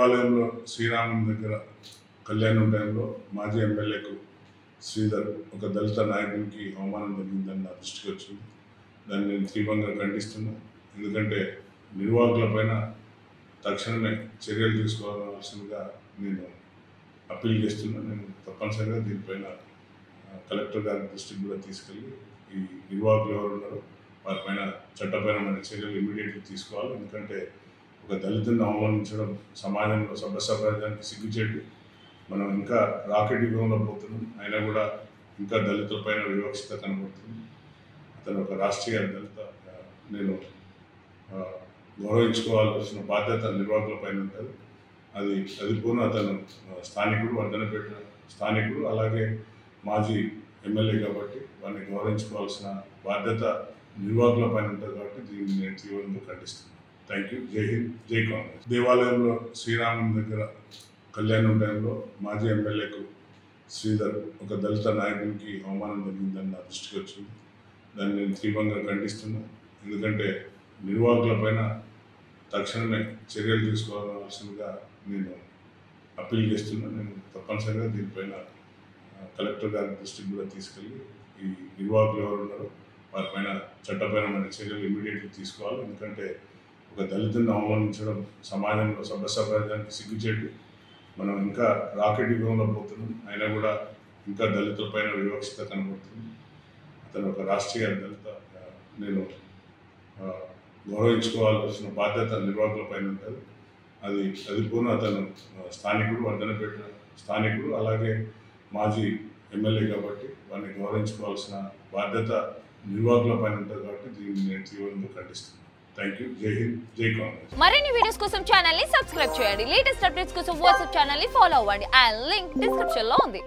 దేవాలయంలో శ్రీరాముని దగ్గర కళ్యాణం టైంలో మాజీ ఎమ్మెల్యేకు శ్రీధర్ ఒక దళిత నాయకునికి అవమానం జరిగిందని నా దృష్టికి వచ్చింది. దాన్ని నేను తీవ్రంగా ఖండిస్తున్నాను. ఎందుకంటే నిర్వాహకులపైన తక్షణమే చర్యలు తీసుకోవాల్సిందిగా నేను అప్పీల్ చేస్తున్నాను. నేను తప్పనిసరిగా దీనిపైన కలెక్టర్ గారి దృష్టికి కూడా తీసుకెళ్ళి ఈ నిర్వాహకులు ఎవరు ఉన్నారో వారిపైన చట్టపరమైన చర్యలు ఇమీడియట్గా తీసుకోవాలి. ఎందుకంటే ఒక దళితులను అవమానించడం సమాజంలో సభ్యసమాజానికి సిగ్గుచేటు. మనం ఇంకా రాకెట్ యుగంలో పోతున్నాం, అయినా కూడా ఇంకా దళితులపైన వివక్షత కనబడుతుంది. అతను ఒక రాష్ట్రీయ దళిత, నేను గౌరవించుకోవాల్సిన బాధ్యత నిర్వాహకులపైన ఉంటుంది. అది పూర్ణ అతను స్థానికుడు, వర్ధనపేట స్థానికుడు, అలాగే మాజీ ఎమ్మెల్యే కాబట్టి వారిని గౌరవించుకోవాల్సిన బాధ్యత నిర్వాహకుల పైన ఉంటుంది. కాబట్టి దీన్ని నేను తీవ్రంగా ఖండిస్తున్నాను. Thank you. జై హింద్, జై కాంగ్రెస్. దేవాలయంలో శ్రీరాముని దగ్గర కళ్యాణం టైంలో మాజీ ఎమ్మెల్యేకు శ్రీధర్ ఒక దళిత నాయకునికి అవమానం జరిగిందని నా దృష్టికి వచ్చింది. దాన్ని నేను తీవ్రంగా ఖండిస్తున్నాను. ఎందుకంటే నిర్వాహకులపైన తక్షణమే చర్యలు తీసుకోవాల్సిందిగా నేను అప్పీల్ చేస్తున్నాను. నేను తప్పనిసరిగా దీనిపైన కలెక్టర్ గారి దృష్టికి కూడా తీసుకెళ్ళి ఈ నిర్వాహకులు ఎవరు ఉన్నారో వారిపైన చట్టపరమైన చర్యలు ఇమీడియట్గా తీసుకోవాలి. ఎందుకంటే ఒక దళితులను అవమానించడం సమాజంలో సభ్యసమాజానికి సిగ్గుచేటు. మనం ఇంకా రాకెట్ యుగంలో పోతున్నాం, అయినా కూడా ఇంకా దళితులపైన వివక్షత కనబడుతుంది. అతను ఒక రాష్ట్రీయ దళిత, నేను గౌరవించుకోవాల్సిన బాధ్యత నిర్వాహకులపైన ఉంటుంది. అది పూర్ణ అతను స్థానికుడు, వర్ధనపేట స్థానికుడు, అలాగే మాజీ ఎమ్మెల్యే కాబట్టి వారిని గౌరవించుకోవాల్సిన బాధ్యత నిర్వాహకులపైన ఉంటుంది. కాబట్టి దీన్ని నేను తీవ్రంగా ఖండిస్తున్నాను. Thank you. జై హింద్, జై కాంగ్రెస్. మరిన్ని వీడియోస్ కోసం ఛానల్ ని సబ్స్క్రైబ్ చేయండి. లేటెస్ట్ అప్డేట్స్ కోసం వాట్సాప్ ఛానల్ ని ఫాలో అవ్వండి. ఆ లింక్ డిస్క్రిప్షన్ లో ఉంది.